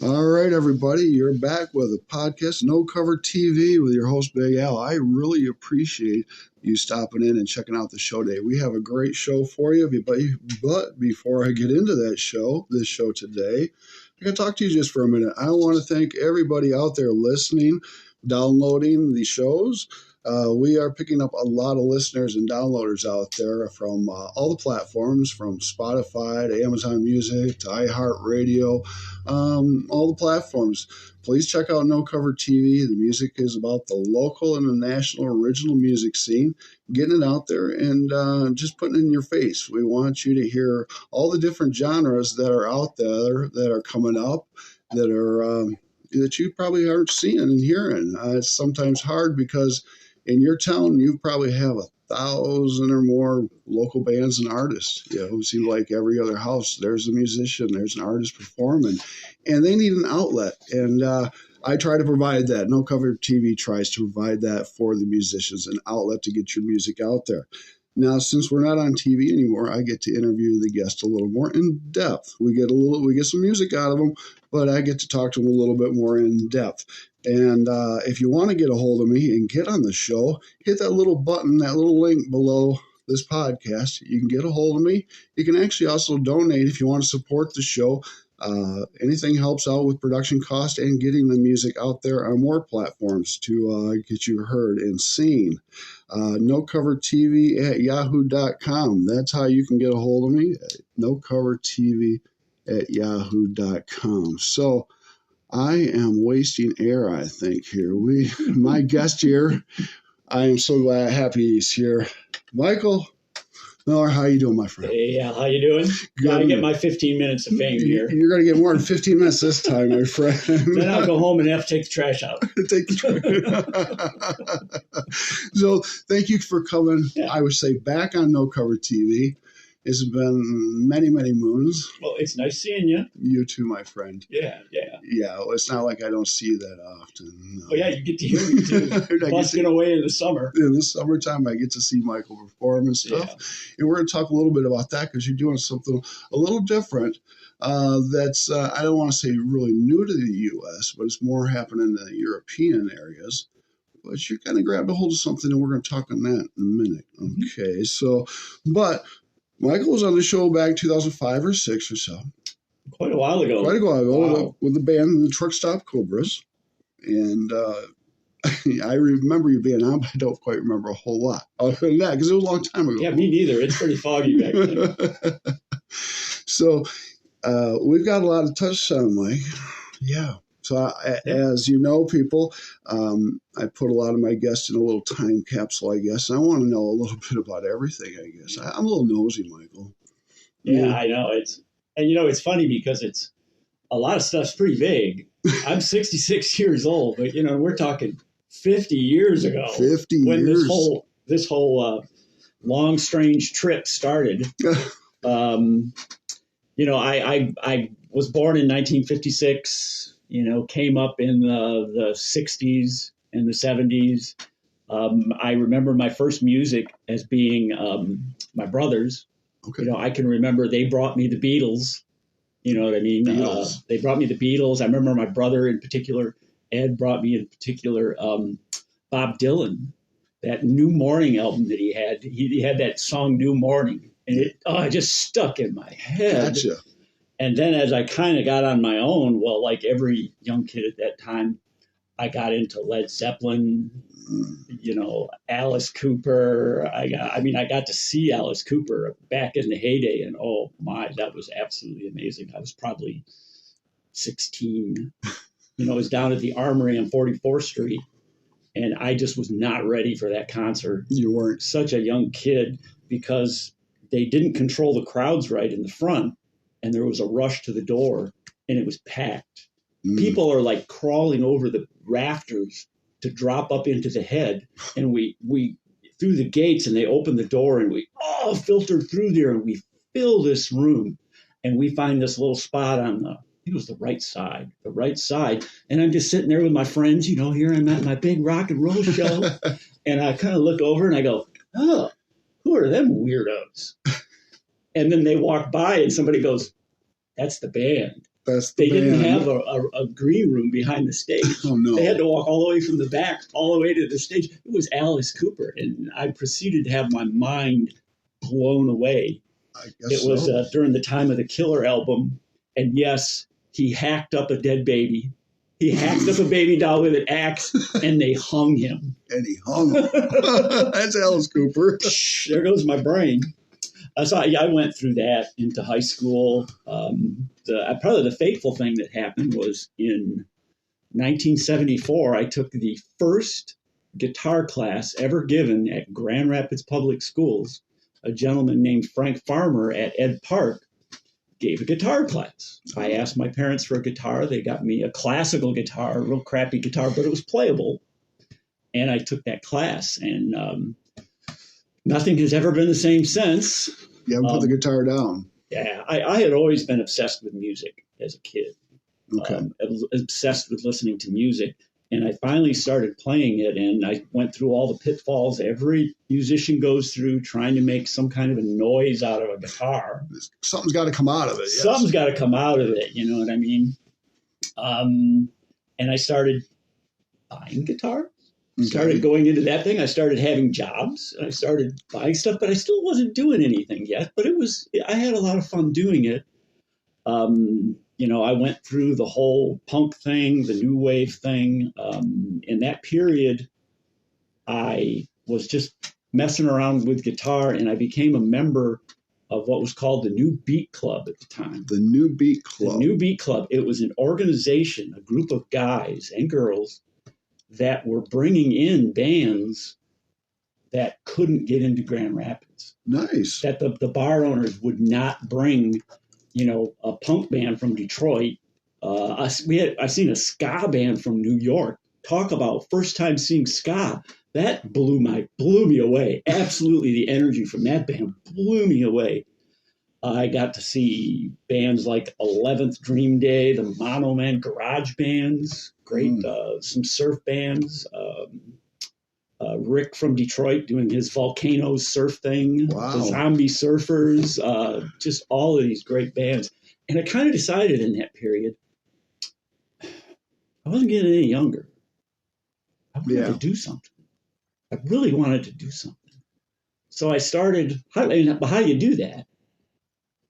All right, everybody, you're back with a podcast, No Cover TV, with your host, Big Al. I really appreciate you stopping in and checking out the show today. We have a great show for you, but before I get into this show today, I got to talk to you just for a minute. I want to thank everybody out there listening, downloading the shows. We are picking up a lot of listeners and downloaders out there from all the platforms, from Spotify to Amazon Music to iHeartRadio, all the platforms. Please check out No Cover TV. The music is about the local and the national original music scene, getting it out there and just putting it in your face. We want you to hear all the different genres that are out there that are coming up, that are that you probably aren't seeing and hearing. It's sometimes hard because in your town, you probably have 1,000 or more local bands and artists. It seems like every other house, there's a musician, there's an artist performing, and they need an outlet. And I try to provide that. No Cover TV tries to provide that for the musicians, an outlet to get your music out there. Now, since we're not on TV anymore, I get to interview the guest a little more in depth. We get some music out of them, but I get to talk to them a little bit more in depth. And if you want to get a hold of me and get on the show, hit that little button, that little link below this podcast. You can get a hold of me. You can actually also donate if you want to support the show. Anything helps out with production cost and getting the music out there on more platforms to get you heard and seen. NoCoverTV@yahoo.com. That's how you can get a hold of me. NoCoverTV@yahoo.com. So I am wasting air, I think, here. My guest here, I am so happy he's here. Michael Miller, how you doing, my friend? Hey, how you doing? Gotta get my 15 minutes of fame here. You're going to get more than 15 minutes this time, my friend. Then I'll go home and have to take the trash out. So thank you for coming, Yeah. I would say, back on No Cover TV. It's been many, many moons. Well, it's nice seeing you. You too, my friend. Yeah. Yeah, well, it's not like I don't see you that often. No. Oh, yeah, you get to hear me, too. Busking away in the summer. In the summertime, I get to see Michael perform and stuff. Yeah. And we're going to talk a little bit about that because you're doing something a little different that's, I don't want to say really new to the U.S., but it's more happening in the European areas. But you kind of grabbed a hold of something, and we're going to talk on that in a minute. Okay, so, but Michael was on the show back in 2005 or 6 or so. Quite a while ago. Wow. With the band, the Truck Stop Cobras. And I remember you being on, but I don't quite remember a whole lot other than that because it was a long time ago. Yeah, me neither. It's pretty foggy back then. So we've got a lot of touch on, Mike. Yeah. So as you know, people, I put a lot of my guests in a little time capsule, I guess. And I want to know a little bit about everything, I guess. I'm a little nosy, Michael. Yeah, I know. It's funny because it's a lot of stuff's pretty vague. I'm 66 years old, but we're talking 50 years ago. 50 years. When this whole long, strange trip started. I was born in 1956. Came up in the 60s and the 70s. I remember my first music as being my brothers. Okay. I can remember they brought me the Beatles. You know what I mean? They brought me the Beatles. I remember my brother in particular, Ed, brought me in particular Bob Dylan, that New Morning album that he had. He had that song New Morning, and it just stuck in my head. Gotcha. And then as I kind of got on my own, well, like every young kid at that time, I got into Led Zeppelin, Alice Cooper. I got to see Alice Cooper back in the heyday, and oh my, that was absolutely amazing. I was probably 16. It was down at the Armory on 44th Street, and I just was not ready for that concert. You weren't. Such a young kid because they didn't control the crowds right in the front. And there was a rush to the door, and it was packed. People are like crawling over the rafters to drop up into the head. And we through the gates, and they open the door, and we all filter through there, and we fill this room. And we find this little spot on I think it was the right side. And I'm just sitting there with my friends, here I'm at my big rock and roll show. And I kind of look over and I go, oh, who are them weirdos? And then they walk by and somebody goes, that's the band. That's they the didn't band. have a green room behind the stage. Oh, no. They had to walk all the way from the back, all the way to the stage. It was Alice Cooper, and I proceeded to have my mind blown away. I guess It was so. during the time of the Killer album, and yes, he hacked up a dead baby. He hacked up a baby doll with an axe, and they hung him. And he hung him. That's Alice Cooper. There goes my brain. So I went through that into high school. Probably the fateful thing that happened was in 1974, I took the first guitar class ever given at Grand Rapids Public Schools. A gentleman named Frank Farmer at Ed Park gave a guitar class. I asked my parents for a guitar. They got me a classical guitar, a real crappy guitar, but it was playable. And I took that class, and nothing has ever been the same since. You haven't put the guitar down. Yeah, I had always been obsessed with music as a kid. Okay. I was obsessed with listening to music. And I finally started playing it, and I went through all the pitfalls every musician goes through trying to make some kind of a noise out of a guitar. Something's got to come out of it. Yes. Something's got to come out of it, you know what I mean? And I started buying guitars. Started going into that thing. I started having jobs. I started buying stuff, but I still wasn't doing anything yet. But I had a lot of fun doing it. I went through the whole punk thing, the new wave thing. In that period, I was just messing around with guitar, and I became a member of what was called the New Beat Club at the time. The New Beat Club. The New Beat Club. It was an organization, a group of guys and girls that were bringing in bands that couldn't get into Grand Rapids. Nice. That the bar owners would not bring, a punk band from Detroit. I seen a ska band from New York. Talk about first time seeing ska. That blew me away. Absolutely, the energy from that band blew me away. I got to see bands like 11th Dream Day, the Mono Man garage bands, great, some surf bands. Rick from Detroit doing his Volcanoes surf thing, wow. The Zombie Surfers, just all of these great bands. And I kind of decided in that period, I wasn't getting any younger. I wanted to do something. I really wanted to do something. So I started, how do you do that?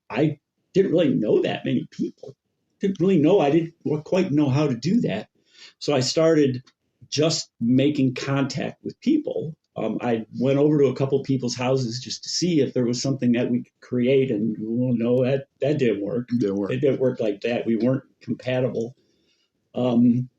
I didn't really know that many people. I didn't quite know how to do that. So I started just making contact with people. I went over to a couple people's houses just to see if there was something that we could create, and no, that didn't work. It didn't work like that. We weren't compatible. And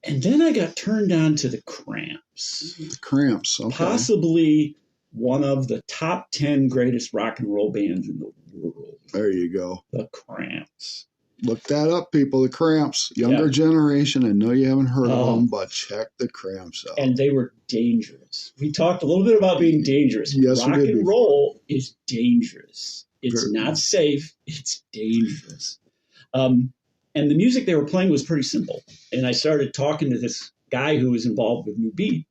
then I got turned on to the Cramps. The Cramps, okay. Possibly one of the top 10 greatest rock and roll bands in the world. There you go. The Cramps. Look that up, people. The Cramps. Younger generation. I know you haven't heard of them, but check the Cramps out. And they were dangerous. We talked a little bit about being dangerous. Yes, rock we did. And roll is dangerous. It's not safe. It's dangerous. And the music they were playing was pretty simple. And I started talking to this guy who was involved with New Beat.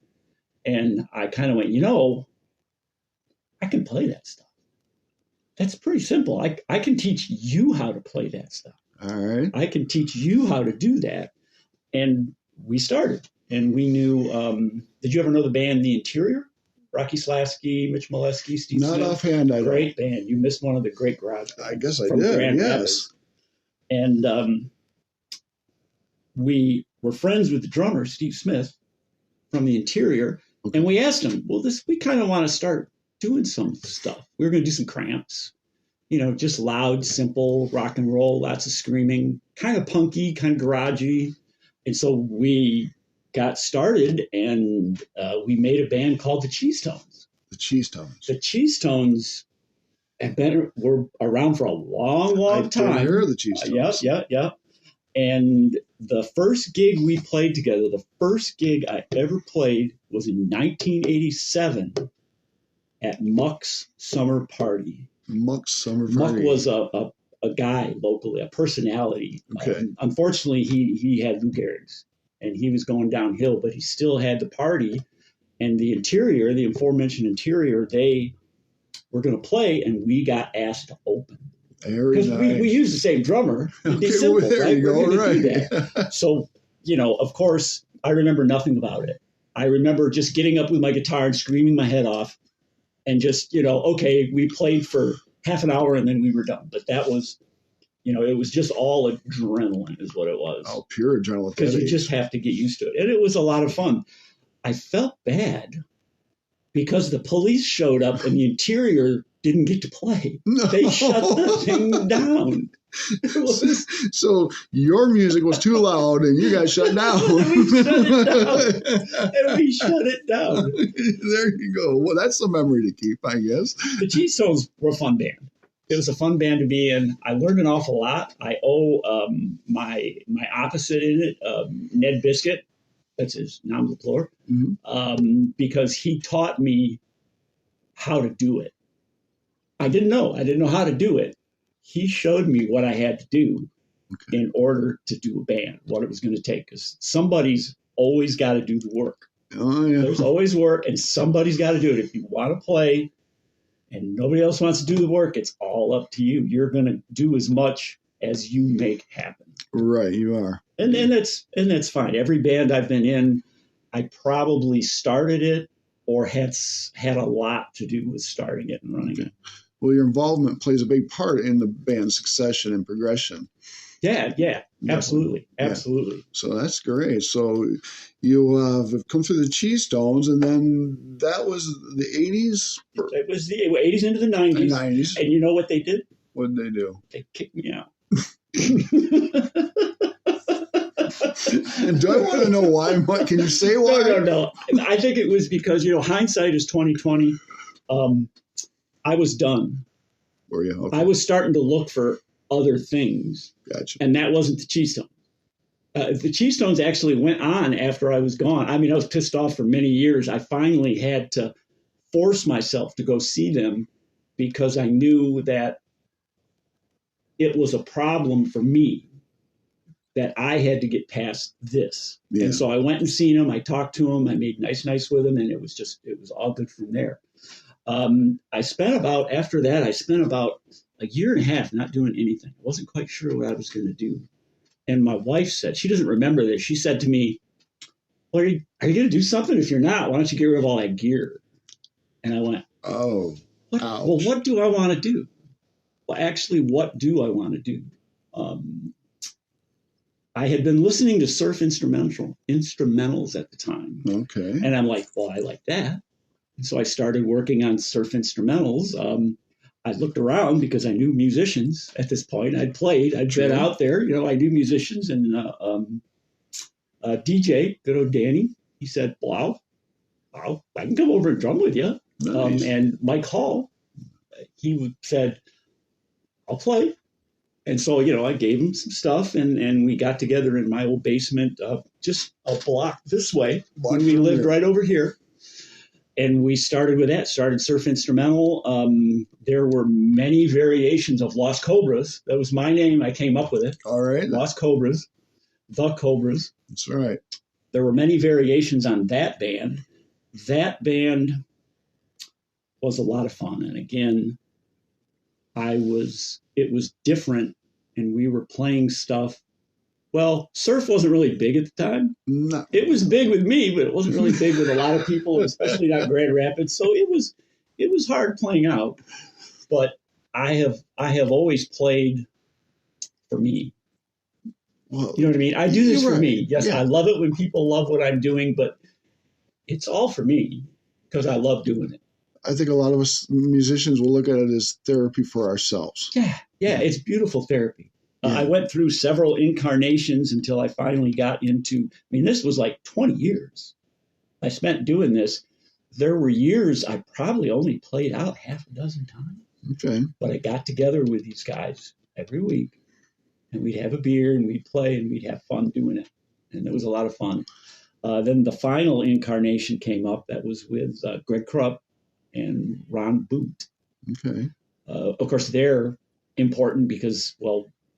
And I kind of went, I can play that stuff. That's pretty simple. I can teach you how to play that stuff. All right. I can teach you how to do that. And we started. And we knew, did you ever know the band The Interior? Rocky Slasky, Mitch Molesky, Steve Smith. Not offhand, I don't. Great band. You missed one of the great garage bands. I guess I did, yes. And we were friends with the drummer, Steve Smith, from The Interior. Okay. And we asked him, we kind of want to start doing some stuff. We were going to do some Cramps. Just loud, simple rock and roll, lots of screaming, kind of punky, kind of garagey. And so we got started, and we made a band called the Cheese Tones. The Cheese Tones. The Cheese Tones were around for a long time. I hear the Cheese Tones. Yeah. And the first gig we played together, the first gig I ever played was in 1987 at Muck's Summer Party. Muck's Summer Party. Muck was a guy locally, a personality. Okay. Unfortunately, he had Lou Gehrig's, and he was going downhill, but he still had the party. And the Interior, the aforementioned Interior, they were going to play, and we got asked to open. Very because nice. we use the same drummer. It'd be Okay, simple, well, there right? you We're go. gonna do Right. that. So, of course, I remember nothing about it. I remember just getting up with my guitar and screaming my head off, and just okay, we played for half an hour and then we were done. But that was, it was just all adrenaline, is what it was. Oh, pure adrenaline. Because you just have to get used to it, and it was a lot of fun. I felt bad because the police showed up and the interior didn't get to play. No. They shut the thing down. So your music was too loud and you got shut down. We shut it down. There you go. Well, that's a memory to keep, I guess. The Cheese Stones were a fun band. It was a fun band to be in. I learned an awful lot. I owe my opposite in it, Ned Biscuit. That's his nom de plume. Mm-hmm. Because he taught me how to do it. I didn't know how to do it. He showed me what I had to do in order to do a band, what it was going to take. Because somebody's always got to do the work. Oh, yeah. There's always work, and somebody's got to do it. If you want to play and nobody else wants to do the work, it's all up to you. You're going to do as much as you make happen. Right, you are. And that's fine. Every band I've been in, I probably started it or had a lot to do with starting it and running it. Well, your involvement plays a big part in the band's succession and progression. Yeah, absolutely. So that's great. So you have come through the Cheese Stones, and then that was the 80s? It was the 80s into the 90s. The 90s. And you know what they did? What did they do? They kicked me out. And do I want to know why? What can you say why? No. I think it was because hindsight is 20/20. I was done. Were you? Okay. I was starting to look for other things. Gotcha. And that wasn't the Cheese Stones. The Cheese Stones actually went on after I was gone. I mean, I was pissed off for many years. I finally had to force myself to go see them because I knew that it was a problem for me, that I had to get past this. Yeah. And so I went and seen them. I talked to them. I made nice with them. And it was all good from there. After that, I spent about a year and a half not doing anything. I wasn't quite sure what I was going to do. And my wife said, she doesn't remember this. She said to me, well, are you going to do something? If you're not, why don't you get rid of all that gear? And I went, oh, well, what do I want to do? Well, actually, what do I want to do? I had been listening to surf instrumentals at the time. Okay. And I'm like, well, I like that. And so I started working on surf instrumentals. I looked around because I knew musicians at this point. I'd been out there, I knew musicians, and DJ, good old Danny, he said, wow, I can come over and drum with you. Nice. And Mike Hall, he said, I'll play. And so, I gave him some stuff, and we got together in my old basement, just a block this way, when we lived right over here. And we started with that, started surf instrumental. There were many variations of Lost Cobras. That was my name. I came up with it. All right. Lost Cobras, the Cobras. That's right. There were many variations on that band. That band was a lot of fun. And again, it was different, and we were playing stuff. Well, surf wasn't really big at the time. No. It was big with me, but it wasn't really big with a lot of people, especially not Grand Rapids. So it was hard playing out. But I have always played for me. Well, you know what I mean? I do this for me. Yes, yeah. I love it when people love what I'm doing, but it's all for me because I love doing it. I think a lot of us musicians will look at it as therapy for ourselves. Yeah, it's beautiful therapy. Yeah. I went through several incarnations until I finally got into, this was like 20 years I spent doing this. There were years I probably only played out half a dozen times. Okay. But I got together with these guys every week, and we'd have a beer, and we'd play, and we'd have fun doing it. And it was a lot of fun. Then the final incarnation came up. That was with Greg Krupp and Ron Boot. Okay. Of course, they're important because,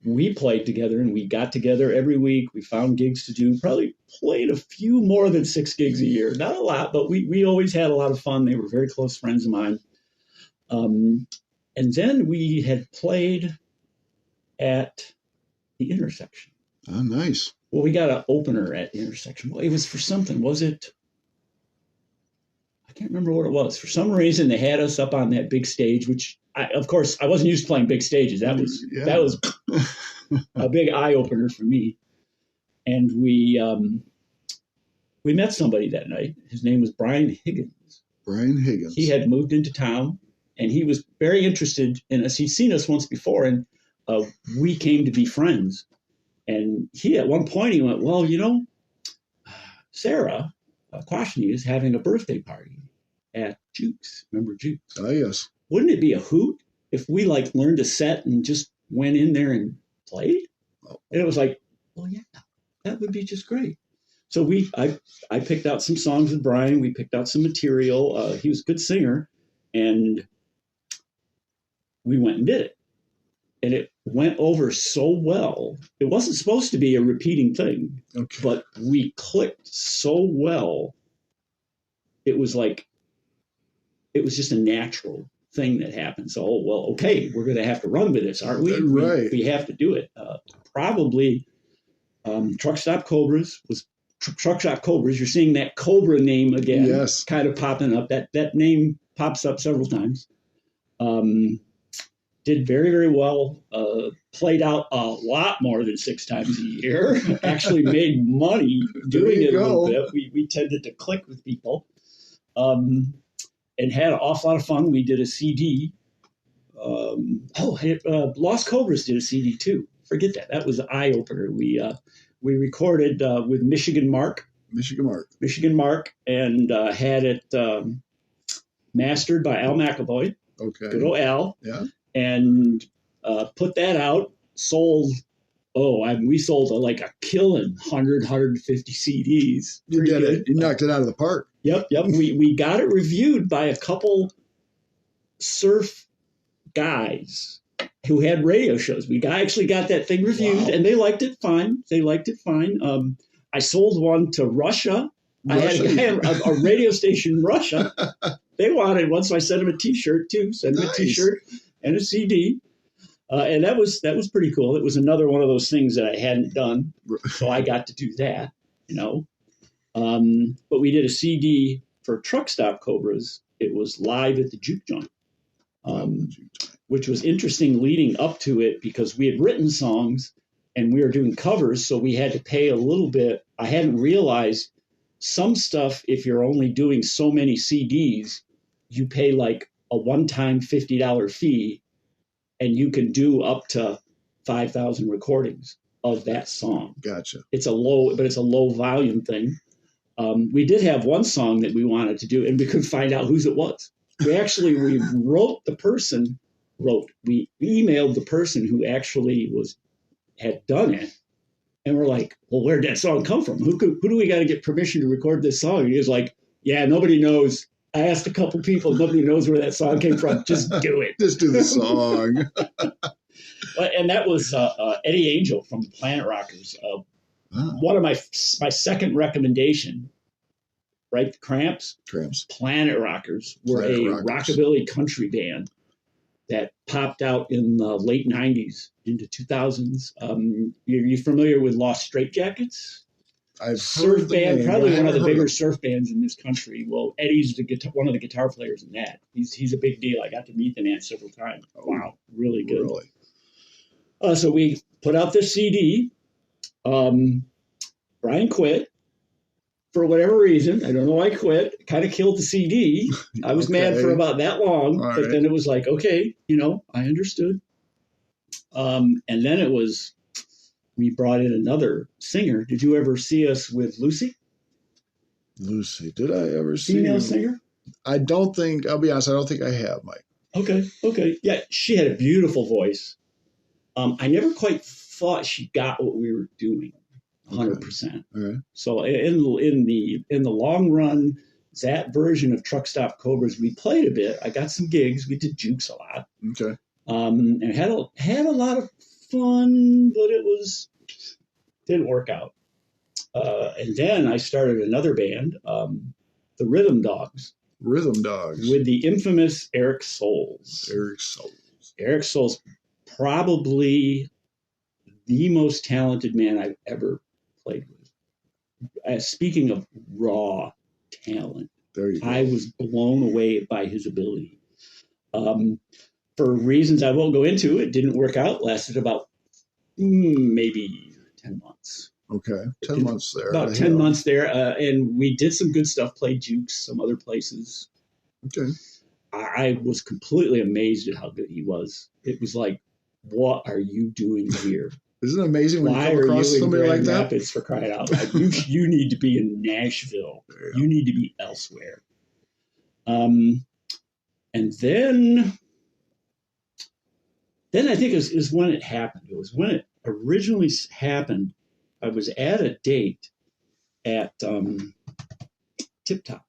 we played together, and we got together every week. We found gigs to do, probably played a few more than 6 gigs a year. Not a lot, but we always had a lot of fun. They were very close friends of mine. And then we had played at the intersection. Oh, nice. Well, we got an opener at the intersection. Well, it was for something. Was it? I can't remember what it was. For some reason, they had us up on that big stage, which, of course, I wasn't used to playing big stages. That was a big eye opener for me. And we met somebody that night. His name was Brian Higgins. Brian Higgins. He had moved into town, and he was very interested in us. He'd seen us once before, and we came to be friends. And he, at one point, he went, well, you know, Sarah Quashni is having a birthday party at Jukes. Remember Jukes? Oh, yes. Wouldn't it be a hoot if we learned a set and just went in there and played? Oh. And it was like, well, yeah, that would be just great. So I picked out some songs with Brian. We picked out some material. He was a good singer, and we went and did it. And it went over so well. It wasn't supposed to be a repeating thing, but we clicked so well. It was just a natural thing that happened. So, okay, we're going to have to run with this, aren't we? Right. We have to do it. Probably Truck Stop Cobras was Truck Stop Cobras. You're seeing that Cobra name again, yes, kind of popping up. That name pops up several times. Did very, very well, played out a lot more than 6 times a year, actually made money doing it a little bit. We tended to click with people, and had an awful lot of fun. We did a CD. Lost Cobras did a CD too. Forget that. That was an eye-opener. We recorded with Michigan Mark, and had it mastered by Al McAvoy. Okay. Good old Al. Yeah. And put that out, sold, we sold a killing 150 CDs. You did it. You knocked it out of the park. Yep. We got it reviewed by a couple surf guys who had radio shows. We actually got that thing reviewed, and they liked it fine. I sold one to Russia. I had a radio station in Russia. They wanted one, so I sent them a T-shirt too. Sent them a T-shirt and a CD, and that was pretty cool. It was another one of those things that I hadn't done, so I got to do that, But we did a CD for Truck Stop Cobras. It was live at the Juke Joint, which was interesting leading up to it because we had written songs and we were doing covers, so we had to pay a little bit. I hadn't realized some stuff. If you're only doing so many CDs, you pay a one-time $50 fee, and you can do up to 5,000 recordings of that song. Gotcha. It's a low volume thing. We did have one song that we wanted to do, and we couldn't find out whose it was. We emailed the person who actually had done it, and we're like, well, where'd that song come from? Who do we got to get permission to record this song? And he was like, yeah, nobody knows. I asked a couple people, nobody knows where that song came from. Just do it. Just do the song. And that was Eddie Angel from the Planet Rockers. One of my second recommendation, right? The Cramps. Planet Rockers were rockabilly country band that popped out in the late 90s into 2000s. You familiar with Lost Straitjackets? I've surf band, probably one of the bigger surf bands in this country. Well, Eddie's one of the guitar players in that. He's a big deal. I got to meet the man several times. Wow, really good. Really? So we put out this CD. Brian quit for whatever reason. I don't know why I quit. Kind of killed the CD. I was mad for about that long, but then it was like, okay, I understood. And then it was. We brought in another singer. Did you ever see us with Lucy? Lucy, did I ever see female singer? I don't think. I'll be honest. I don't think I have, Mike. Okay. Yeah, she had a beautiful voice. I never quite thought she got what we were doing, 100%. Okay. So in the long run, that version of Truck Stop Cobras, we played a bit. I got some gigs. We did Jukes a lot. Okay. And had a lot of fun, but didn't work out. And then I started another band, the Rhythm Dogs. With the infamous Eric Souls. Eric Souls, probably the most talented man I've ever played with. Speaking of raw talent, There you go. I was blown away by his ability. For reasons I won't go into, it didn't work out. Lasted about maybe 10 months. Okay, 10 months there. About 10 months there, and we did some good stuff, played Jukes, some other places. Okay. I was completely amazed at how good he was. It was like, what are you doing here? Isn't it amazing when Why you come across are you somebody in like Grand that? Rapids, for crying out loud? You need to be in Nashville. You need to be elsewhere. And then I think it was when it happened. It was when it originally happened. I was at a date at Tip Top,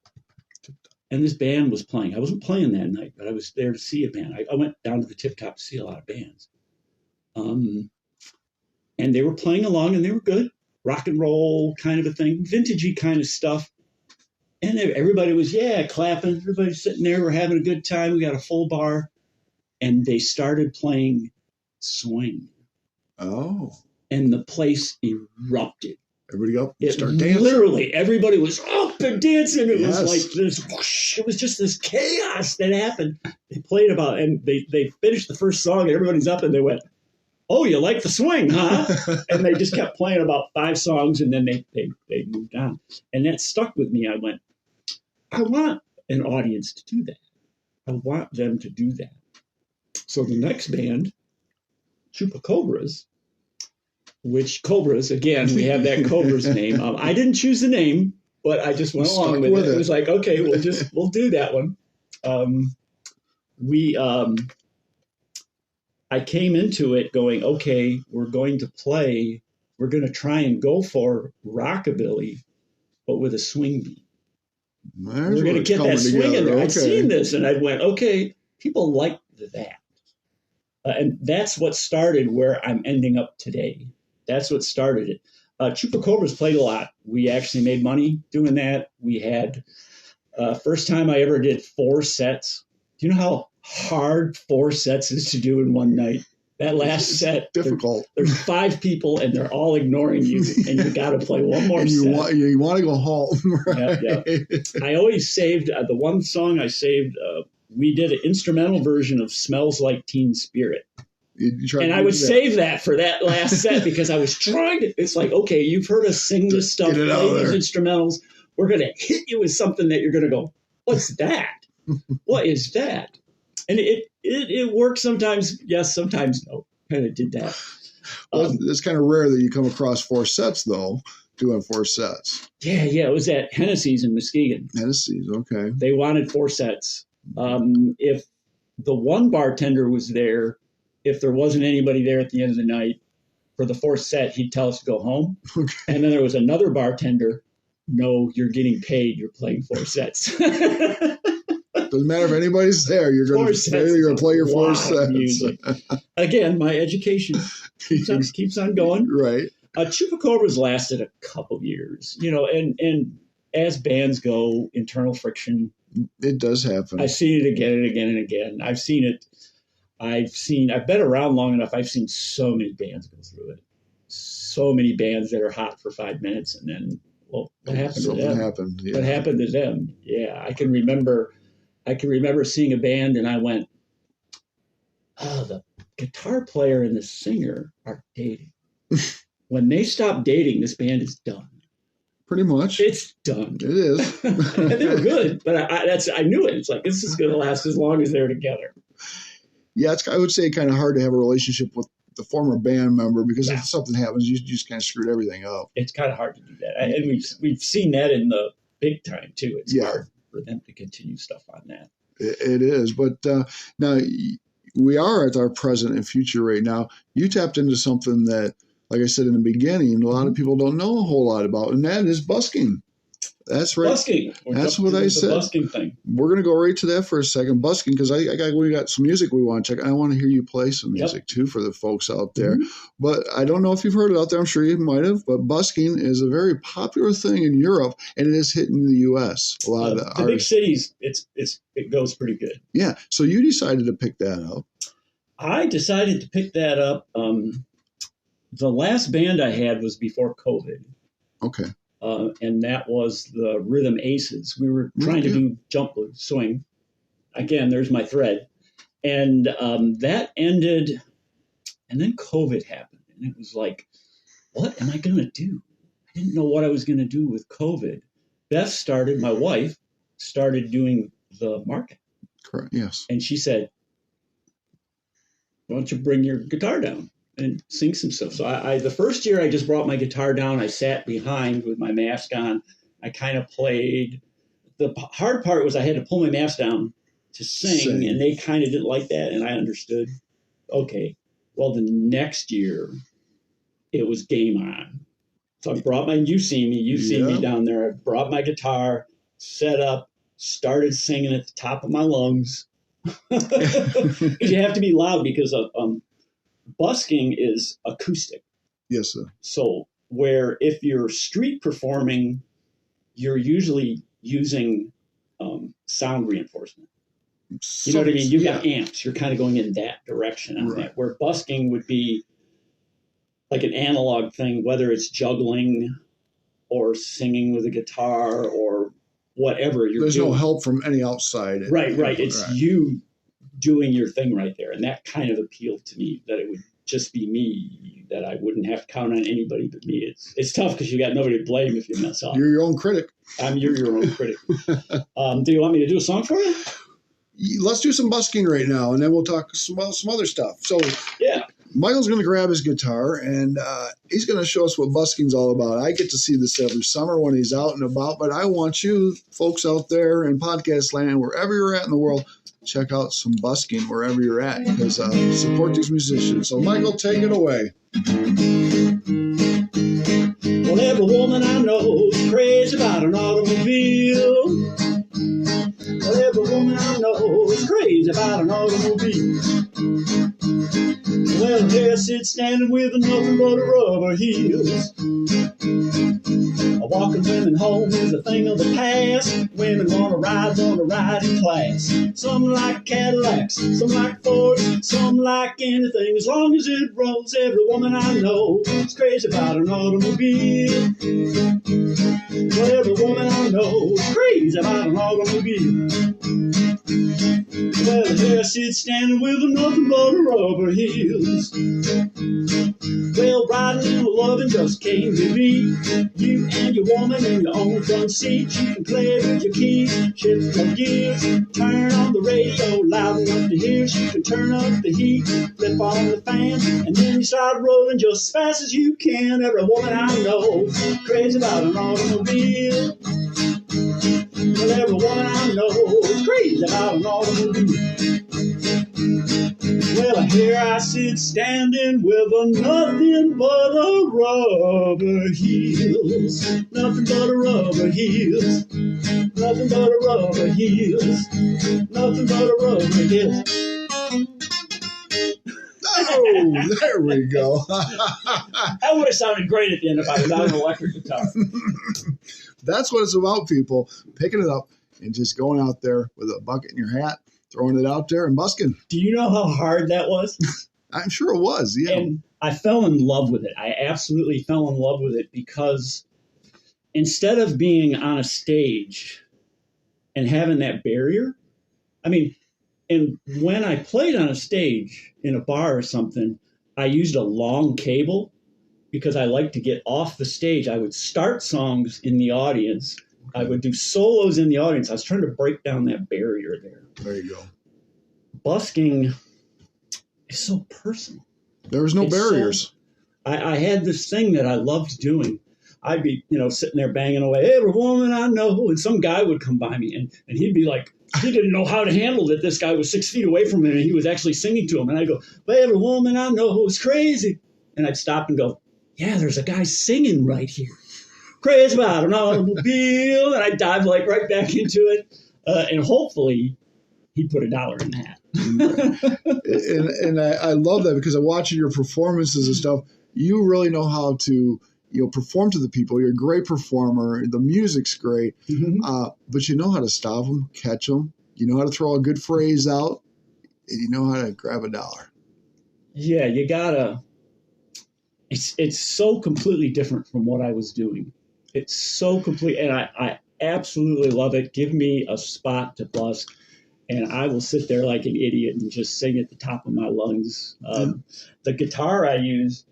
and this band was playing. I wasn't playing that night, but I was there to see a band. I went down to the Tip Top to see a lot of bands. And they were playing along, and they were good. Rock and roll kind of a thing, vintagey kind of stuff. And everybody was, clapping. Everybody's sitting there. We're having a good time. We got a full bar. And they started playing swing. Oh. And the place erupted. Everybody up and start dancing. Literally, everybody was up and dancing. It was like this whoosh. It was just this chaos that happened. They played and they finished the first song, and everybody's up, and they went, "Oh, you like the swing, huh?" And they just kept playing about 5 songs, and then they moved on. And that stuck with me. I went, I want an audience to do that. I want them to do that. So the next band, Chupacabras, which Cobras, again, we have that Cobras name. I didn't choose the name, but I just went along with it. It was like, okay, we'll do that one. I came into it going, okay, we're going to try and go for rockabilly, but with a swing beat. We're going to get that swing in there. Okay. I'd seen this, and I went, okay, people like that. And that's what started where I'm ending up today. That's what started it. Chupacabras played a lot. We actually made money doing that. We had, first time I ever did 4 sets. Do you know how hard 4 sets is to do in one night? That last set, difficult. There's 5 people, and they're all ignoring you, and you got to play one more set. You want to go home. Right? Yep. I always saved, the one song I saved, we did an instrumental version of Smells Like Teen Spirit. And I would save that for that last set because I was trying to, it's like, okay, you've heard us sing this stuff, play these instrumentals. We're going to hit you with something that you're going to go, what's that? What is that? And it works sometimes, yes, sometimes no. Kind of did that. Well, it's kind of rare that you come across 4 sets, though, doing 4 sets. Yeah, it was at Hennessy's in Muskegon. Hennessy's, okay. They wanted 4 sets. If the one bartender was there, if there wasn't anybody there at the end of the night for the 4th set, he'd tell us to go home. Okay. And then there was another bartender. No, you're getting paid. You're playing 4 sets. Doesn't matter if anybody's there. You're going to play your 4 sets. Music. Again, my education keeps on going. Right. Chupacabras lasted a couple years, and as bands go, internal friction. It does happen. I've seen it again and again and again. I've been around long enough. I've seen so many bands go through it. So many bands that are hot for 5 minutes, and then, what happened to them? What happened to them? Yeah, I can remember seeing a band, and I went, "Oh, the guitar player and the singer are dating." When they stop dating, this band is done. Pretty much. It's done. It is. And they were good, but I knew it. It's like, this is going to last as long as they're together. Yeah, I would say kind of hard to have a relationship with the former band member because if something happens, you just kind of screwed everything up. It's kind of hard to do that. And we've seen that in the big time, too. It's hard for them to continue stuff on that. It is. But now we are at our present and future right now. You tapped into something that, like I said in the beginning, a lot of people don't know a whole lot about, and that is busking. That's right. Busking. That's what I said. The busking thing. We're going to go right to that for a second. Busking, because we got some music we want to check. I want to hear you play some music too for the folks out there. Mm-hmm. But I don't know if you've heard it out there. I'm sure you might have. But busking is a very popular thing in Europe, and it is hitting the U.S. A lot of the big cities, it goes pretty good. Yeah. So you decided to pick that up. I decided to pick that up. The last band I had was before COVID. Okay. And that was the Rhythm Aces. We were trying to do jump blues, swing. Again, there's my thread. And that ended, and then COVID happened. And it was like, what am I going to do? I didn't know what I was going to do with COVID. Beth started, my wife, started doing the market. Correct, yes. And she said, why don't you bring your guitar down and sing some stuff? So I the first year I just brought my guitar down. I sat behind with my mask on. I kind of played. The hard part was I had to pull my mask down to sing. And they kind of didn't like that, and I understood. Okay, well, the next year it was game on. So I brought you see me down there. I brought my guitar, set up, started singing at the top of my lungs. You have to be loud because busking is acoustic. Yes, sir. So where if you're street performing, you're usually using sound reinforcement. You know what I mean? You've got amps. You're kind of going in that direction on that. Where busking would be like an analog thing, whether it's juggling or singing with a guitar or whatever you're There's doing. No help from any outside. Right. It's you doing your thing right there. And that kind of appealed to me, that it would just be me, that I wouldn't have to count on anybody but me. It's tough because you got nobody to blame if you mess up. You're your own critic. You're your own critic. Do you want me to do a song for you? Let's do some busking right now, and then we'll talk about some other stuff. So yeah. Michael's going to grab his guitar, and he's going to show us what busking's all about. I get to see this every summer when he's out and about, but I want you folks out there in podcast land, wherever you're at in the world, check out some busking wherever you're at, because support these musicians. So Michael, take it away. Well, every woman I know is crazy about an automobile. Well, every woman I know is crazy about an automobile. Well, there sits standing with nothing but rubber heels. Walking women home is a thing of the past. Women wanna ride in class. Some like Cadillacs, some like Fords, some like anything as long as it rolls. Every woman I know is crazy about an automobile. Well, every woman I know is crazy about an automobile. Well, there sits standing with nothing but rubber heels. Well, riding in loving just came to be. You and your woman in your own front seat. You can play with your keys, shift your gears, turn on the radio loud enough to hear. She can turn up the heat, flip on the fan, and then you start rolling just as fast as you can. Every woman I know crazy about an automobile. Well, every woman I know is crazy about an automobile. Well, here I sit standing with nothing but a rubber heels. Nothing but a rubber heels. Nothing but a rubber heels. Nothing but a rubber heels. Oh, there we go. That would have sounded great at the end if I was on an electric guitar. That's what it's about, people. Picking it up and just going out there with a bucket in your hat, throwing it out there and busking. Do you know how hard that was? I'm sure it was, yeah. And I fell in love with it. I absolutely fell in love with it because instead of being on a stage and having that barrier, I mean, and when I played on a stage in a bar or something, I used a long cable because I like to get off the stage. I would start songs in the audience. I would do solos in the audience. I was trying to break down that barrier there. There you go. Busking is so personal. There was no barriers. I had this thing that I loved doing. I'd be, sitting there banging away, every woman I know, and some guy would come by me, and he'd be like, he didn't know how to handle it. This guy was 6 feet away from him, and he was actually singing to him. And I'd go, but every woman I know is crazy. And I'd stop and go, yeah, there's a guy singing right here. Crazy about an automobile. And I'd dive right back into it. And hopefully he'd put $1 in that. and I love that because I'm watching your performances and stuff. You really know how to perform to the people. You're a great performer. The music's great. Mm-hmm. But you know how to stop them, catch them. You know how to throw a good phrase out. And you know how to grab $1. Yeah, you gotta. it's so completely different from what I was doing. It's so complete, and I absolutely love it. Give me a spot to busk, and I will sit there like an idiot and just sing at the top of my lungs. The guitar I use,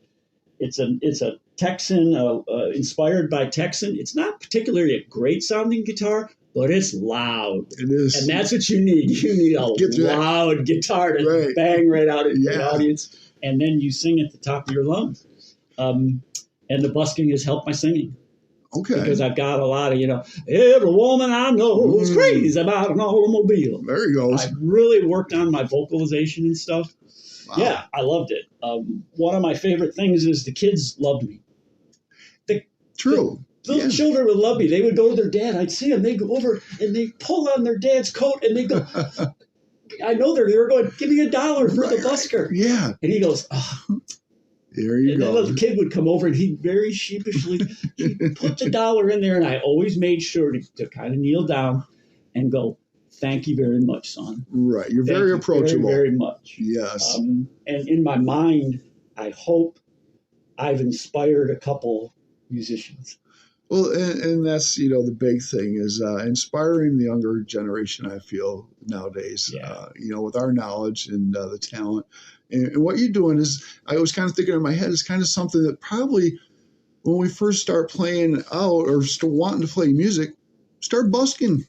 it's a Texan, inspired by Texan. It's not particularly a great sounding guitar, but it's loud. It is. And that's what you need. You need a loud guitar to bang right out into the audience. And then you sing at the top of your lungs. And the busking has helped my singing. Okay. Because I've got a lot of, every woman I know is crazy about an automobile. There he goes. I really worked on my vocalization and stuff. Wow. Yeah, I loved it. One of my favorite things is the kids loved me. True. The little children would love me. They would go to their dad. I'd see them. They'd go over and they pull on their dad's coat and they go, I know they were going, give me $1 for the busker. Yeah. And he goes, oh. There you go. And then the kid would come over and he'd very sheepishly he'd put the $1 in there. And I always made sure to kind of kneel down and go, thank you very much, son. Right. You're very approachable. Very, very much. Yes. And in my mind, I hope I've inspired a couple musicians. Well, and that's, the big thing is inspiring the younger generation, I feel, nowadays, with our knowledge and the talent. And what you're doing is, I was kind of thinking in my head, is kind of something that probably when we first start playing out or wanting to play music, start busking.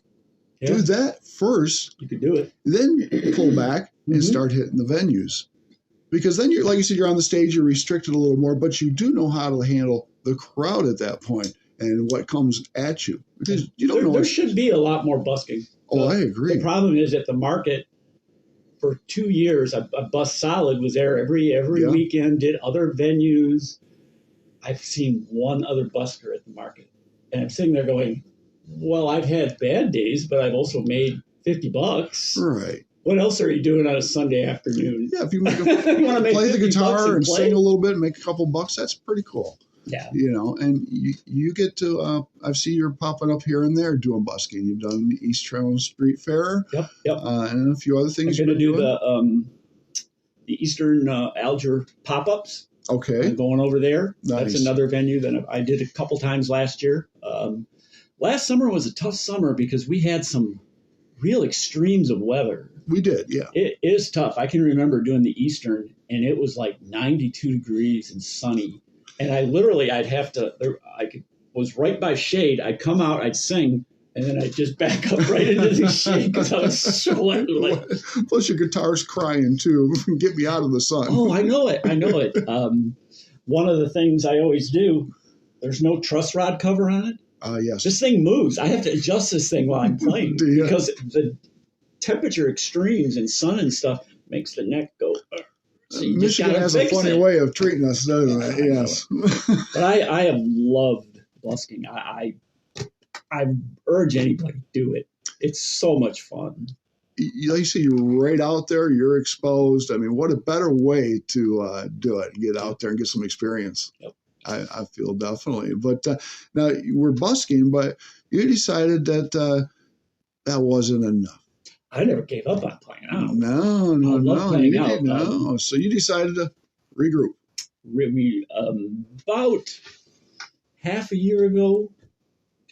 Yeah. Do that first. You could do it. Then pull back and start hitting the venues. Because then like you said, you're on the stage, you're restricted a little more, but you do know how to handle the crowd at that point and what comes at you. Because you don't know. There should be a lot more busking. Oh, I agree. The problem is at the market, for 2 years, I busked solid, was there every weekend, did other venues. I've seen one other busker at the market. And I'm sitting there going, well, I've had bad days, but I've also made $50. Right. What else are you doing on a Sunday afternoon? Yeah, if you want to play the guitar and sing a little bit and make a couple bucks, that's pretty cool. Yeah. And you get to, I've seen you're popping up here and there doing busking. You've done the East Tremolo Street Fair. Yep. And a few other things. I'm going to do the Eastern Alger pop-ups. Okay. I'm going over there. Nice. That's another venue that I did a couple times last year. Last summer was a tough summer because we had some real extremes of weather. We did, yeah. It is tough. I can remember doing the Eastern, and it was like 92 degrees and sunny. And was right by shade. I'd come out, I'd sing, and then I'd just back up right into the shade because I was sweating. Plus your guitar's crying, too. Get me out of the sun. Oh, I know it. One of the things I always do, there's no truss rod cover on it. Yes. This thing moves. I have to adjust this thing while I'm playing because the temperature extremes and sun and stuff makes the neck go. So Michigan has a funny way of treating us, doesn't it? Yes. But I have loved busking. I urge anybody to do it. It's so much fun. Like you say, you're right out there. You're exposed. I mean, what a better way to do it and get out there and get some experience. Yep. I feel definitely. But now we're busking, but you decided that that wasn't enough. I never gave up on playing out. No. Playing out. No. So you decided to regroup. About half a year ago,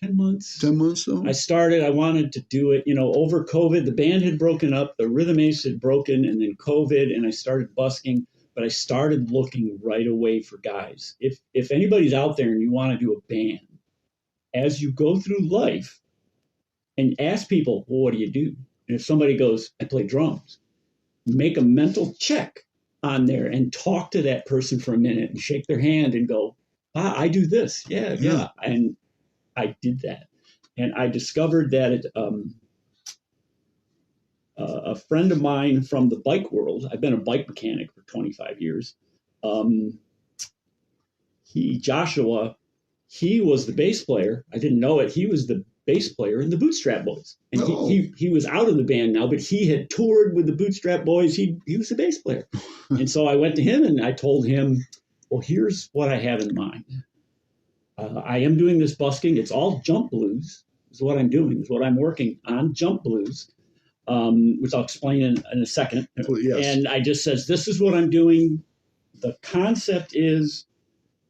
10 months. 10 months, though? I wanted to do it, over COVID. The band had broken up, the rhythm ace had broken, and then COVID, and I started busking. But I started looking right away for guys. If anybody's out there and you want to do a band, as you go through life and ask people, well, what do you do? And if somebody goes, I play drums, make a mental check on there and talk to that person for a minute and shake their hand and go, I do this. Yeah. And I did that. And I discovered that a friend of mine from the bike world, I've been a bike mechanic for 25 years. Joshua, he was the bass player. I didn't know it. He was the bass player in the Bootstrap Boys. And he was out of the band now, but he had toured with the Bootstrap Boys. He was the bass player. And so I went to him and I told him, well, here's what I have in mind. I am doing this busking. It's all jump blues is what I'm doing, is what I'm working on, jump blues. Which I'll explain in a second. Yes. And I just says, this is what I'm doing. The concept is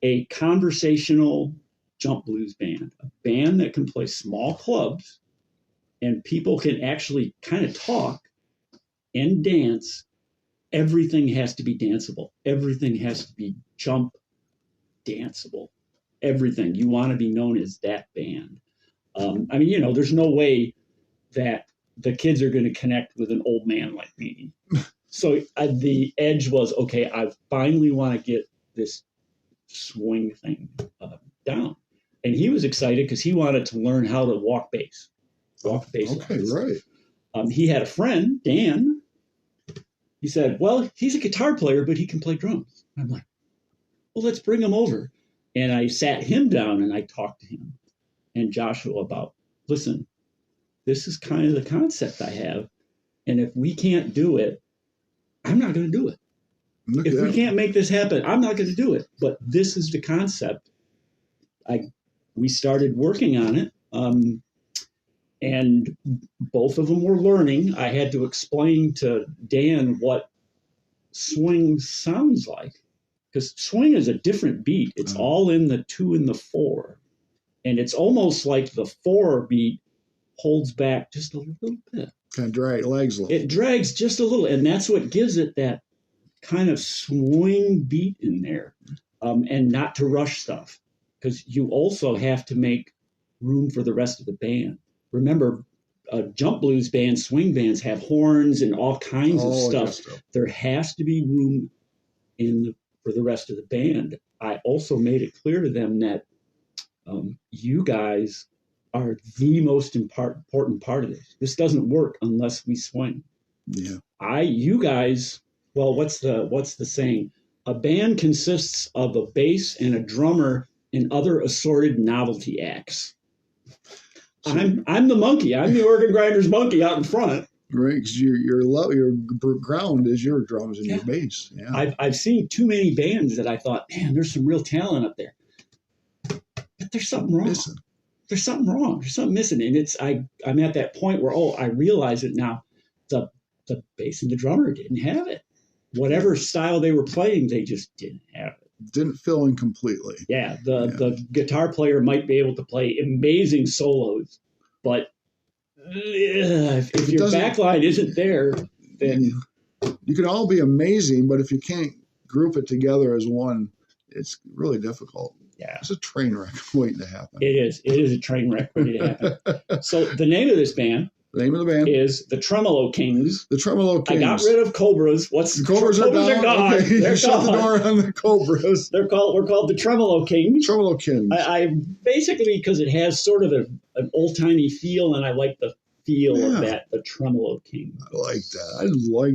a conversational jump blues band, a band that can play small clubs and people can actually kind of talk and dance. Everything has to be danceable. Everything has to be jump danceable. Everything. You want to be known as that band. I mean, you know, there's no way that the kids are going to connect with an old man like me. So the edge was, okay, I finally want to get this swing thing down. And he was excited because he wanted to learn how to walk bass. Okay, right. He had a friend, Dan. He said, well, he's a guitar player, but he can play drums. I'm like, well, let's bring him over. And I sat him down and I talked to him and Joshua about, listen, this is kind of the concept I have. And if we can't do it, I'm not going to do it. If we can't make this happen, I'm not going to do it. But this is the concept. We started working on it. And both of them were learning. I had to explain to Dan what swing sounds like. Because swing is a different beat. It's all in the 2 and the 4. And it's almost like the 4 beat holds back just a little bit. Kind of drag legs a little. It drags just a little. And that's what gives it that kind of swing beat in there. And not to rush stuff. Because you also have to make room for the rest of the band. Remember, jump blues bands, swing bands have horns and all kinds of stuff. There has to be room for the rest of the band. I also made it clear to them that you guys are the most important part of this. This doesn't work unless we swing. Yeah. You guys, well, what's the saying? A band consists of a bass and a drummer and other assorted novelty acts. I'm the monkey. I'm the organ grinder's monkey out in front. Right, because your ground is your drums and your bass. Yeah. I've seen too many bands that I thought, man, there's some real talent up there, but there's something wrong. There's something wrong. There's something missing, and I'm at that point where I realize it now. The bass and the drummer didn't have it. Whatever style they were playing, they just didn't have it. Didn't fill in completely. Yeah, the guitar player might be able to play amazing solos, but if your backline isn't there, then you can all be amazing, but if you can't group it together as one, it's really difficult. Yeah, it's a train wreck waiting to happen. It is a train wreck waiting to happen. So the name of this band. The name of the band is the Tremolo Kings. The Tremolo Kings. I got rid of Cobras. The Cobras are gone. Okay. They're shut the door on the Cobras. We're called the Tremolo Kings. Tremolo Kings. I basically, because it has sort of an old-timey feel, and I like the feel of that, the Tremolo Kings. I like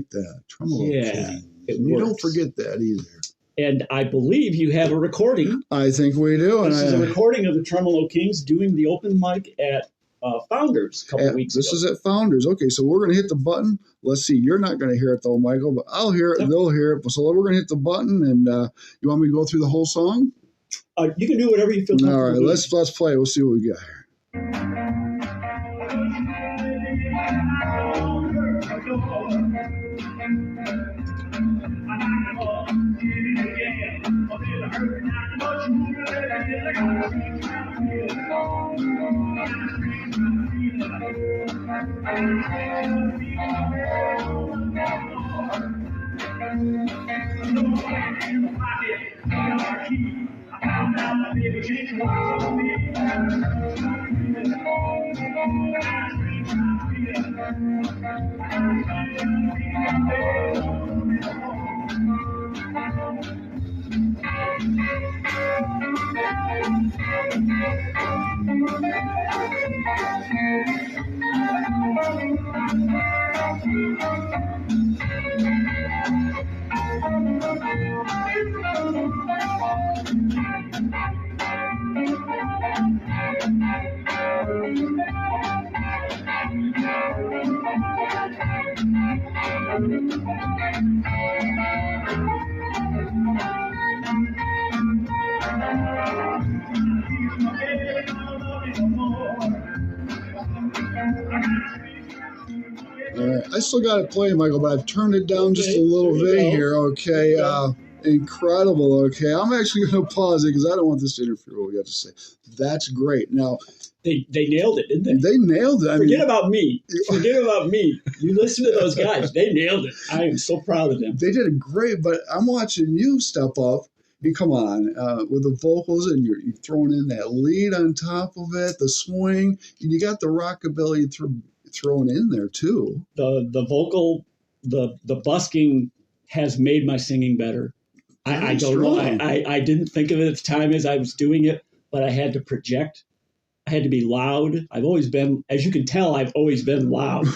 that. Tremolo Kings. You don't forget that either. And I believe you have a recording. I think we do. This is a recording of the Tremolo Kings doing the open mic at Founders a couple weeks ago. This is at Founders. Okay, so we're going to hit the button. Let's see. You're not going to hear it, though, Michael, but I'll hear it. Yep. They'll hear it. So we're going to hit the button, and you want me to go through the whole song? You can do whatever you feel comfortable. All right, let's play. We'll see what we got here. I still got it playing, Michael, but I've turned it down just a little bit here. Okay. Incredible. Okay, I'm actually going to pause it because I don't want this to interfere with what we got to say. That's great. Now, They nailed it, didn't they? they nailed it. Forget about me. Forget about me. You listen to those guys. They nailed it. I am so proud of them. They did it great, but I'm watching you step up. You come on with the vocals, and you're throwing in that lead on top of it, the swing, and you got the rockabilly thrown in there too. The vocal, the busking has made my singing better. I don't know. I didn't think of it at the time as I was doing it, but I had to project. I had to be loud. I've always been, as you can tell, I've always been loud.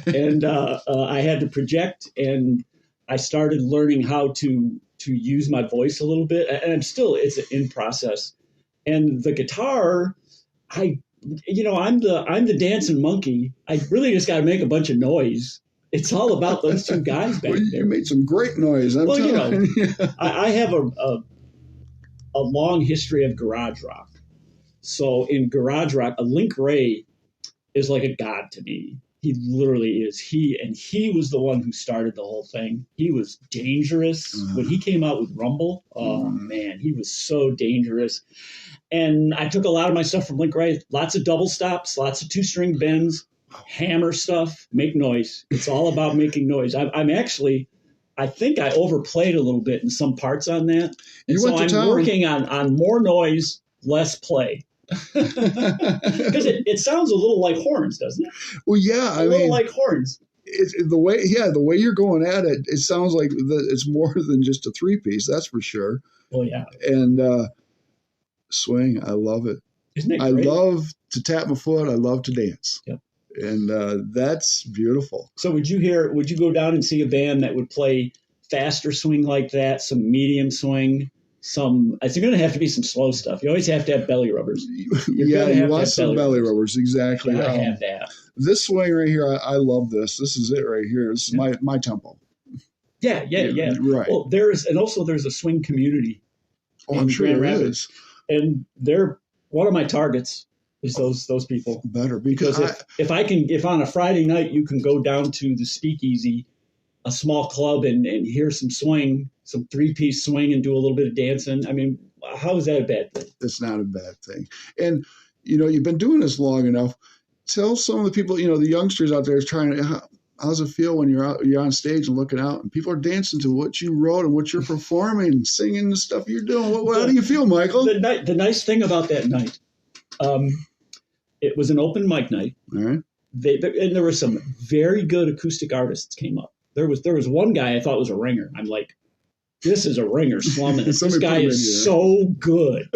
And I had to project, and I started learning how to use my voice a little bit. And it's in process. And the guitar, I'm the dancing monkey. I really just got to make a bunch of noise. It's all about those two guys back there. You made some great noise. I have a long history of garage rock. So in garage rock, Link Ray is like a god to me. He literally is. He was the one who started the whole thing. He was dangerous. When he came out with Rumble, oh man, he was so dangerous. And I took a lot of my stuff from Link Ray. Lots of double stops, lots of 2-string bends, hammer stuff, make noise. It's all about making noise. I think I overplayed a little bit in some parts on that. And so I'm working on more noise, less play. Because it sounds a little like horns, doesn't it? Well, yeah, a little like horns. The way you're going at it, it sounds like it's more than just a 3-piece. That's for sure. Well, yeah. And swing, I love it. Isn't it great? I love to tap my foot. I love to dance. Yep. And that's beautiful. So would you go down and see a band that would play faster swing like that, some medium swing? It's going to have to be some slow stuff. You always have to have belly rubbers. You want some belly rubbers. Exactly. I have that. This swing right here, I love this. This is it right here. This is my tempo. Yeah. Right. Well, there's a swing community. I'm sure there is. And they're one of my targets is those people. Better because if on a Friday night you can go down to the Speakeasy, a small club, and hear some swing, some 3-piece swing, and do a little bit of dancing. I mean, how is that a bad thing? It's not a bad thing. And, you've been doing this long enough. Tell some of the people, the youngsters out there trying to, how's it feel when you're on stage and looking out and people are dancing to what you wrote and what you're performing, singing the stuff you're doing? How do you feel, Michael? The nice thing about that night, it was an open mic night. All right. And there were some very good acoustic artists came up. There was one guy I thought was a ringer. I'm like, this is a ringer slumming. This guy is so good.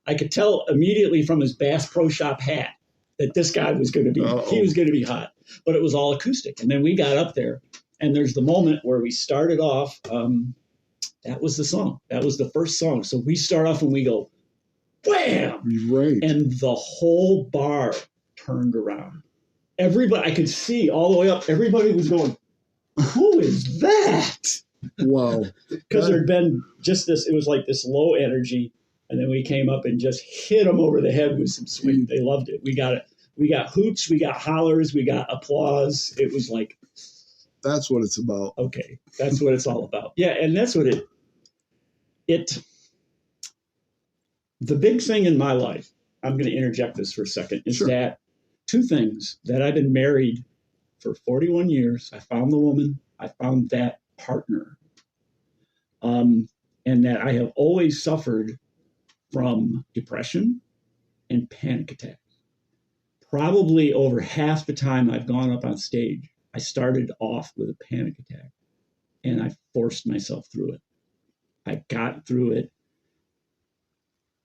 I could tell immediately from his Bass Pro Shop hat that this guy was going to be, he was going to be hot. But it was all acoustic. And then we got up there, and there's the moment where we started off. That was the song. That was the first song. So we start off and we go, wham! Right. And the whole bar turned around. Everybody, I could see all the way up. Everybody was going, who is that? Wow. Because there'd been just this, it was like this low energy. And then we came up and just hit them over the head with some swing. They loved it. We got hoots, we got hollers, we got applause. It was like, that's what it's about. Okay. That's what it's all about. Yeah. And that's what the big thing in my life, I'm going to interject this for a second, is that two things: that I've been married for 41 years. I found the woman. I found that partner. And that I have always suffered from depression and panic attacks. Probably over half the time I've gone up on stage, I started off with a panic attack, and I forced myself through it. I got through it,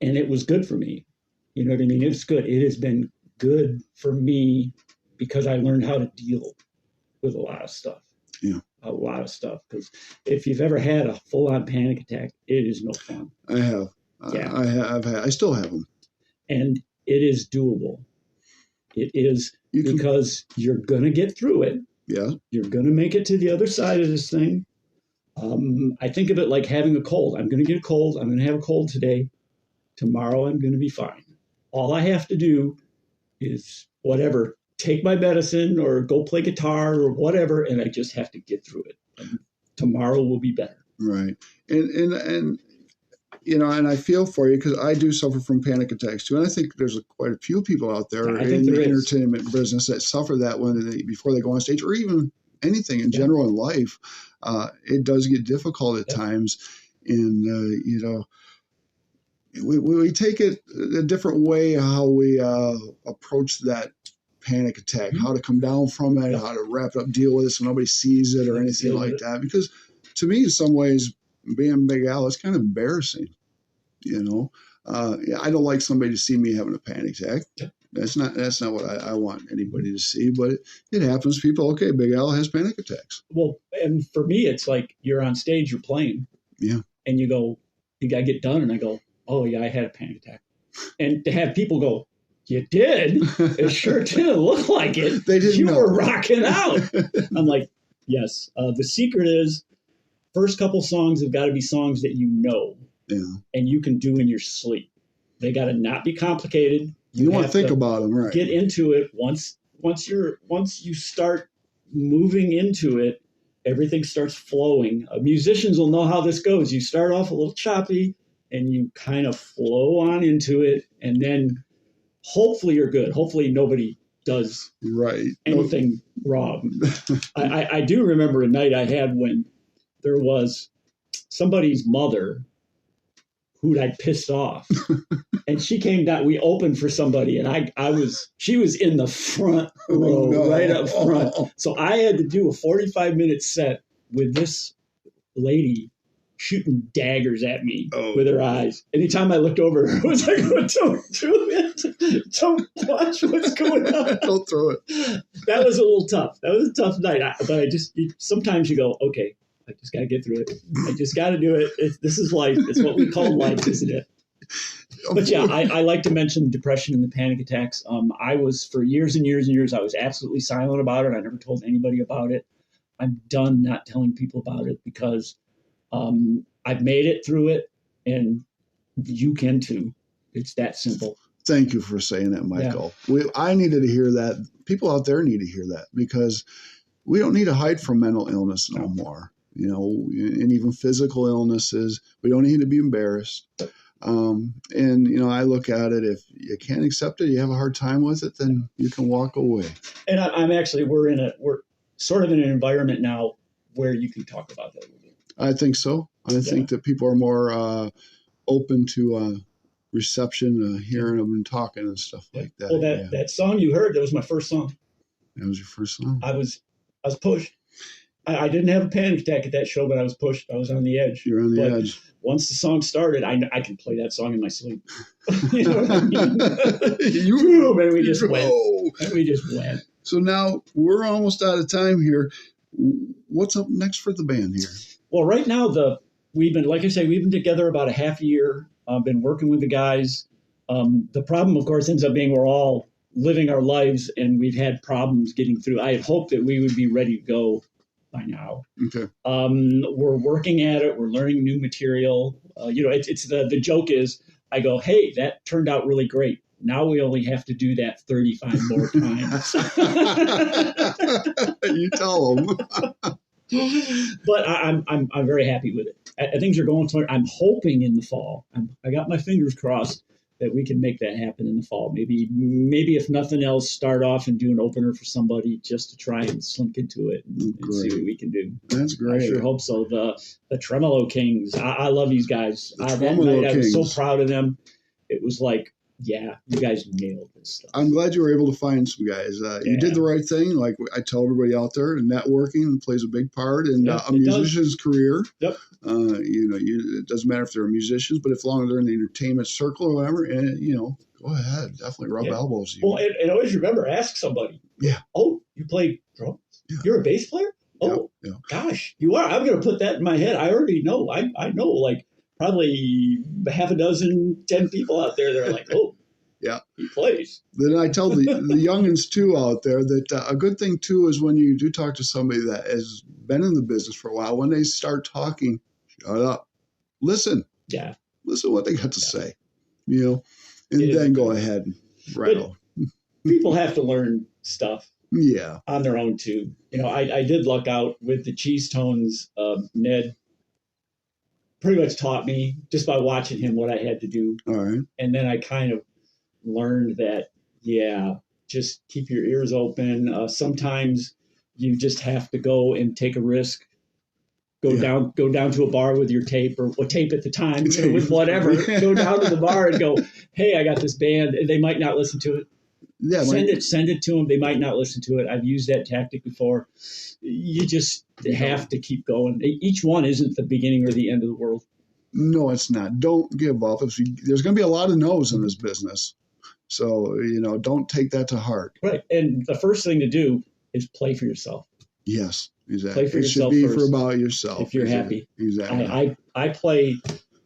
and it was good for me. You know what I mean? It was good. It has been good for me because I learned how to deal with a lot of stuff. Yeah. A lot of stuff. Because if you've ever had a full-on panic attack, it is no fun. I have. Yeah. I still have them. And it is doable. It is because you're going to get through it. Yeah. You're going to make it to the other side of this thing. I think of it like having a cold. I'm going to get a cold. I'm going to have a cold today. Tomorrow I'm going to be fine. All I have to do is whatever, take my medicine or go play guitar or whatever, and I just have to get through it. And tomorrow will be better. Right. And and I feel for you because I do suffer from panic attacks too. And I think there's quite a few people out there in the entertainment business that suffer that before they go on stage, or even anything in general in life. It does get difficult at times. And, we take it a different way, how we approach that panic attack, how to come down from it, how to wrap it up, deal with it so nobody sees it or anything like that. Because to me, in some ways, being Big Al, it's kind of embarrassing. I don't like somebody to see me having a panic attack. That's not what I want anybody to see, but it happens. People, okay, Big Al has panic attacks. Well, and for me, it's like you're on stage, you're playing, and you go, you got to get done, and I go, oh yeah, I had a panic attack, and to have people go, you did? It sure didn't look like it. They didn't. You were rocking out. I'm like, yes. The secret is, first couple songs have got to be songs that you know. And you can do in your sleep. They got to not be complicated. You don't want to think about them, right? Get into it. Once you start moving into it, everything starts flowing. Musicians will know how this goes. You start off a little choppy, and you kind of flow on into it, and then hopefully you're good. Hopefully nobody does anything wrong. I do remember a night I had when there was somebody's mother who I'd pissed off. And she came down, we opened for somebody, and she was in the front row, right up front. So I had to do a 45-minute set with this lady shooting daggers at me with her eyes. Anytime I looked over, it was like, don't do it. Don't watch what's going on. Don't throw it. That was a little tough. That was a tough night. But sometimes you go, okay, I just got to get through it. I just got to do it. This is life. It's what we call life, isn't it? But yeah, I like to mention depression and the panic attacks. I was, for years and years and years, I was absolutely silent about it. I never told anybody about it. I'm done not telling people about it because I've made it through it, and you can too. It's that simple. Thank you for saying that, Michael. Yeah. I needed to hear that. People out there need to hear that, because we don't need to hide from mental illness no more. And even physical illnesses, we don't need to be embarrassed. I look at it, if you can't accept it, you have a hard time with it, then you can walk away. And we're sort of in an environment now where you can talk about that. I think so. I think that people are more open to reception, hearing them and talking and stuff like that. Well, that song you heard, that was my first song. That was your first song? I was pushed. I didn't have a panic attack at that show, but I was pushed. I was on the edge. You're on the edge. Once the song started, I can play that song in my sleep. You know what I mean? And we just went. So now we're almost out of time here. What's up next for the band here? Well, right now, we've been together about a half a year. I've been working with the guys. The problem, of course, ends up being we're all living our lives, and we've had problems getting through. I had hoped that we would be ready to go by now. Okay. We're working at it. We're learning new material. It's the joke is, I go, hey, that turned out really great. Now we only have to do that 35 more times. You tell them. But I'm very happy with it. Things are going forward. I'm hoping in the fall. I got my fingers crossed that we can make that happen in the fall. Maybe if nothing else, start off and do an opener for somebody just to try and slink into it and see what we can do. That's great. I sure hope so. The Tremolo Kings. I love these guys. That night, I was so proud of them. It was like, yeah, you guys nailed this stuff. I'm glad you were able to find some guys. You did the right thing. Like I tell everybody out there, networking plays a big part in a musician's career. Yep. It doesn't matter if they're musicians, but as long as they're in the entertainment circle or whatever, and go ahead, definitely rub elbows. Well, and always remember, ask somebody. Yeah. Oh, you play drums? Yeah. You're a bass player? Oh, gosh, you are. I'm going to put that in my head. I already know. I know, like, probably half a dozen, 10 people out there that are like, oh, yeah, he plays. Then I tell the youngins too out there that a good thing too is when you do talk to somebody that has been in the business for a while, when they start talking, shut up, listen. Yeah, listen to what they got to say, and then go ahead and rattle. People have to learn stuff. Yeah, on their own too. I did luck out with the Cheese Tones. Ned pretty much taught me just by watching him what I had to do. All right. And then I kind of learned that, just keep your ears open. Sometimes you just have to go and take a risk. Go down to a bar with your tape or what tape at the time, with whatever. Go down to the bar and go, hey, I got this band. They might not listen to it. Yeah, send it to them. They might not listen to it. I've used that tactic before. You just have to keep going. Each one isn't the beginning or the end of the world. No, it's not. Don't give up. There's going to be a lot of no's in this business. So, don't take that to heart. Right. And the first thing to do is play for yourself. Yes, exactly. Play for yourself. It should be for about yourself. If you're happy. Exactly. I play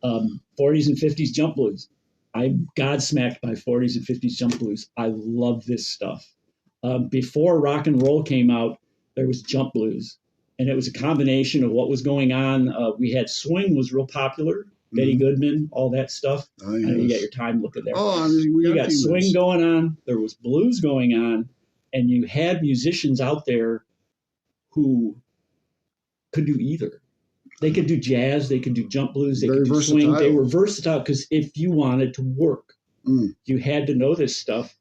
40s and 50s jump blues. I'm godsmacked by 40s and 50s jump blues. I love this stuff. Before rock and roll came out, there was jump blues. And it was a combination of what was going on. We had swing was real popular. Betty Goodman, all that stuff. Oh, yes. I know you got your time looking there. Oh, you got swing going on. There was blues going on. And you had musicians out there who could do either. They could do jazz. They could do jump blues. They could do swing. They were versatile because if you wanted to work, you had to know this stuff.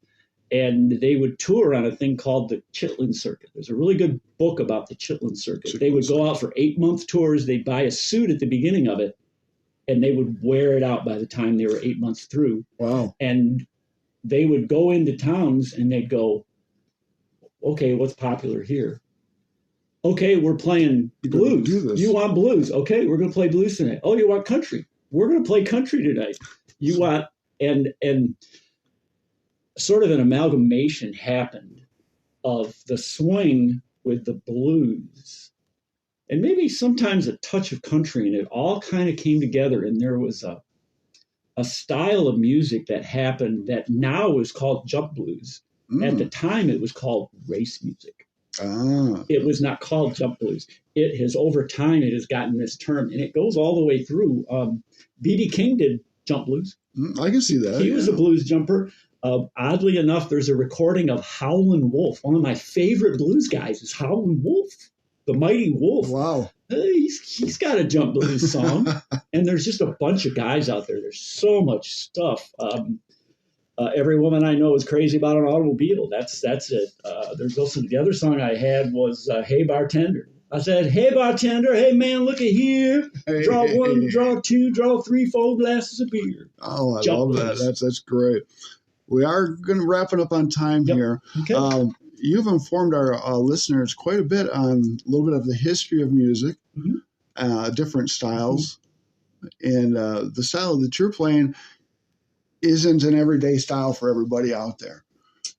And they would tour on a thing called the Chitlin Circuit. There's a really good book about the Chitlin Circuit. They would go out for 8-month tours. They'd buy a suit at the beginning of it, and they would wear it out by the time they were 8 months through. Wow. And they would go into towns, and they'd go, okay, what's popular here? Okay, we're playing blues. You want blues? Okay, we're going to play blues tonight. Oh, you want country? We're going to play country tonight. You want, and sort of an amalgamation happened of the swing with the blues and maybe sometimes a touch of country, and it all kind of came together. And there was a style of music that happened that now is called jump blues. At the time, it was called race music. It was not called jump blues. It has, over time, it has gotten this term, and it goes all the way through. B.B. King did jump blues. I can see that. He was a blues jumper. Oddly enough, there's a recording of Howlin' Wolf. One of my favorite blues guys is Howlin' Wolf, the Mighty Wolf. Wow. He's got a jump blues song. And there's just a bunch of guys out there. There's so much stuff. Every woman I know is crazy about an automobile. That's it. There's also the other song I had was Hey Bartender. I said, hey bartender, hey man, look at here. Draw one, draw two, draw 3, 4 glasses of beer. Oh, I love that. That's great. We are going to wrap it up on time here. Okay. You've informed our listeners quite a bit on a little bit of the history of music, different styles, and the style that you're playing isn't an everyday style for everybody out there.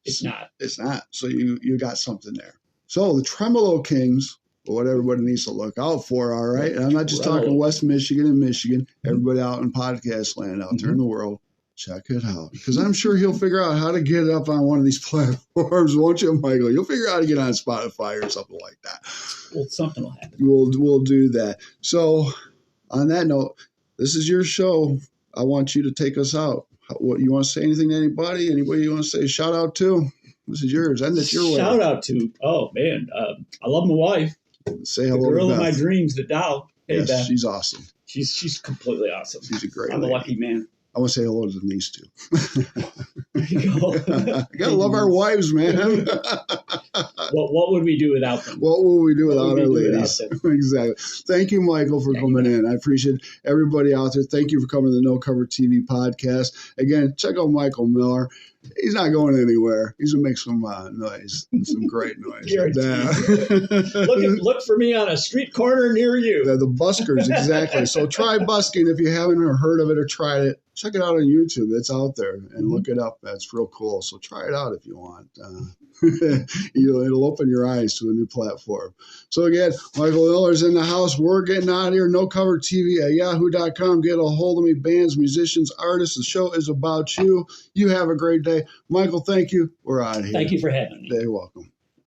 It's not. It's not. So you got something there. So the Tremolo Kings, what everybody needs to look out for, all right? And I'm not just talking West Michigan and Michigan, everybody out in podcast land out there in the world. Check it out, because I'm sure he'll figure out how to get it up on one of these platforms, won't you, Michael? You'll figure out how to get on Spotify or something like that. Well, something will happen. We'll do that. So, on that note, this is your show. I want you to take us out. What you want to say? Anything to anybody? Anybody you want to say shout out to? This is yours. End it your way. Shout out to. Oh man, I love my wife. Say hello. The girl to of my dreams, the doll. Hey, yes, Beth. she's awesome. She's completely awesome. She's a great. I'm a lucky man. I want to say hello to Denise too. There you go. Gotta love our wives, man. What would we do without them? What would we do without our ladies? Exactly. Thank you, Michael, for coming in. I appreciate everybody out there. Thank you for coming to the No Cover TV podcast. Again, check out Michael Miller. He's not going anywhere. He's going to make some noise, some great noise. Look for me on a street corner near you. The buskers, exactly. So try busking if you haven't heard of it or tried it. Check it out on YouTube. It's out there, and look it up. That's real cool. So try it out if you want. It'll open your eyes to a new platform. So again, Michael Miller's in the house. We're getting out of here. No Cover TV at yahoo.com. Get a hold of me. Bands, musicians, artists. The show is about you. You have a great day. Michael, thank you. We're out of here. Thank you for having me. You're welcome.